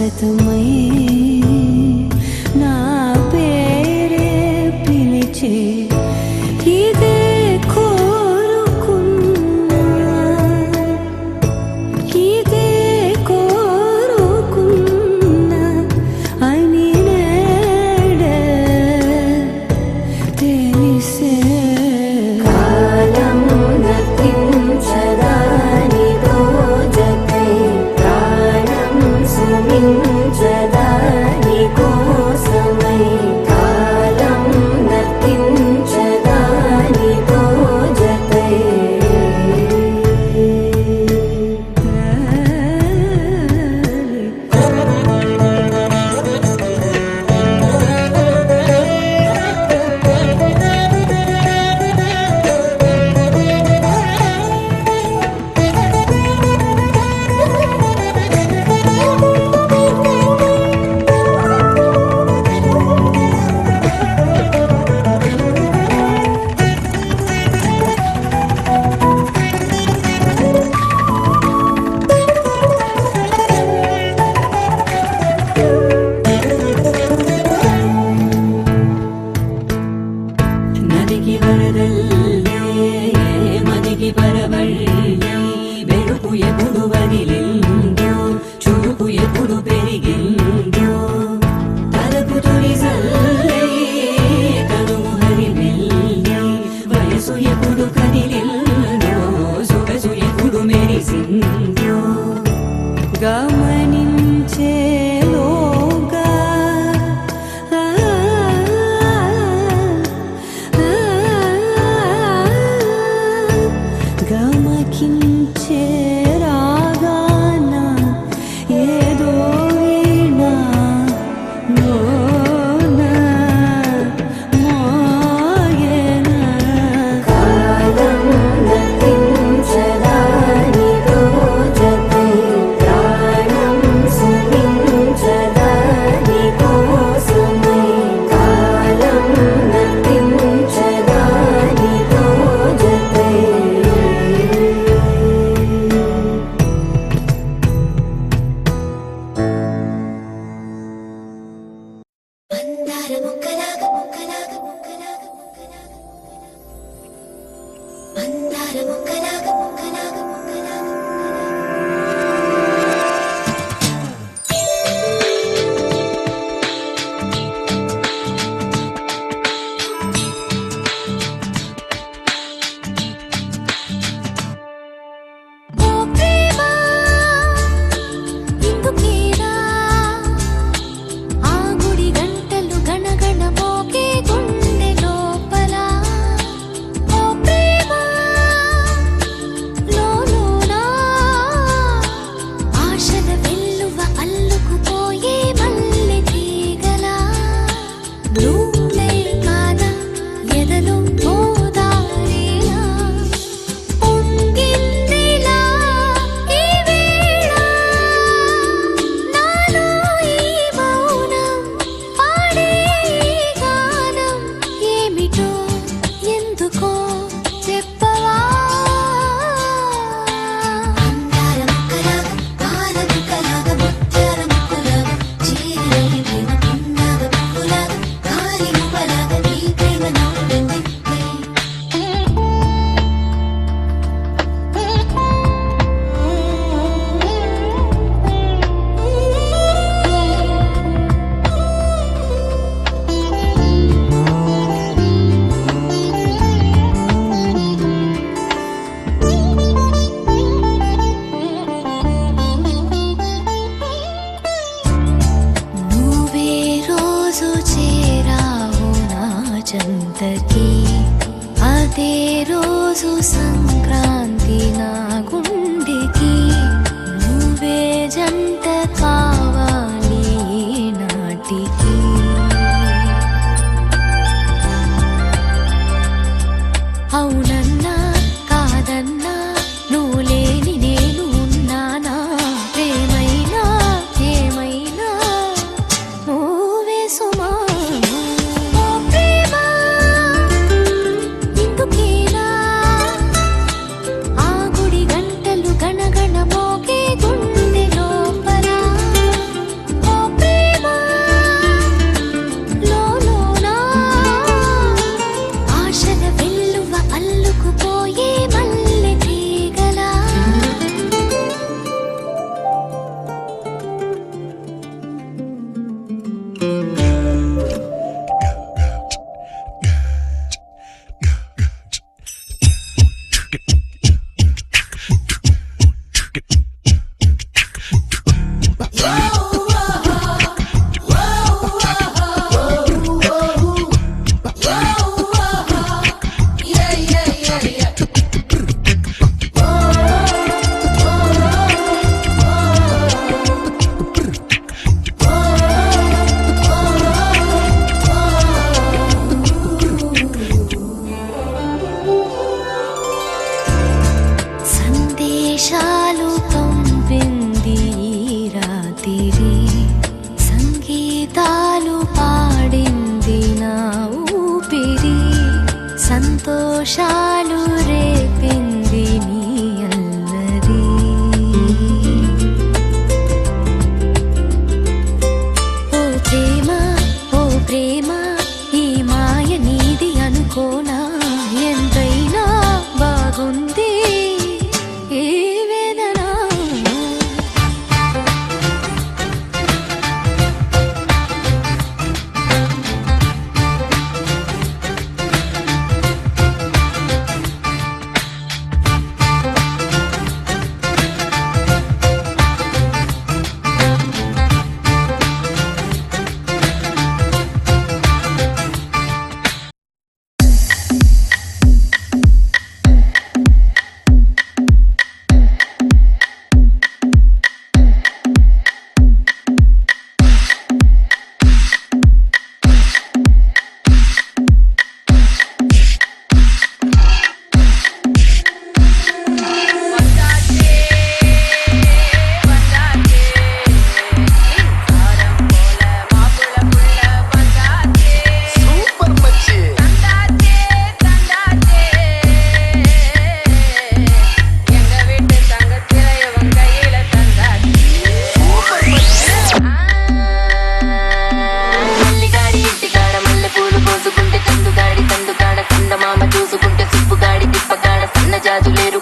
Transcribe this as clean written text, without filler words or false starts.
శాశ్వతమై నా పేరే పిలిచే ఇదే కోరుకున్నా ఇదే కోరుకున్నా అని నేడే తెలిసే కాలం నతించదా నీతో జతై ప్రాణం సుమించదా నీకోసమై కాలం నతించదా నీతో జతై నదికి వరదల్లే మదికి పరవళ్ళే వెలుపు ఎప్పుడు వదిలిందో చురుకు ఎప్పుడు పెరిగిందో తలపు తొలి సల్లే కనుము హరిమెల్లే వయసు ఎప్పుడు కదిలిందో సొగసు ఎప్పుడు మెరిసిందో గమనించేలోగా గమకించే రాగాన ఏదో వీణా మోన మోయన కాలం నతించదా నీతో జతై ప్రాణం సుమించదా నీకోసమై కాలం నతించదా నీతో జతై మందార ముక్కలాగా ముక్కలాగా ముక్కలాగా ముక్కలాగా మందార ముక్కలాగా ముక్కలాగా ముక్కలాగా ఓ ప్రేమ ఇందుకేనా ఆ గుడి గంటలు గణగణ మోగే గుండె లోపల ఓ ప్రేమ సందేశాలు పంపింది ఈ రాత్రి, సంగీతాలు పాడింది నా ఊపిరి, సంతోషాలు రేపింది నీ అల్లరి. ఓ ప్రేమ, ఓ ప్రేమ, ఈ మాయ నీది అనుకోనా, ఎంతైనా బాగుంది ఈ వేదన. సూపర్ మచ్చి సూపర్ మచ్చి మల్లిగాడి ఇంటికాడ మల్లె పూలు కోసుకుంటే తందుగాడి తందుకాడ చందమామ చూసుకుంటే సుబ్బుగాడి తిప్పగాడ సన్న జాజులేరు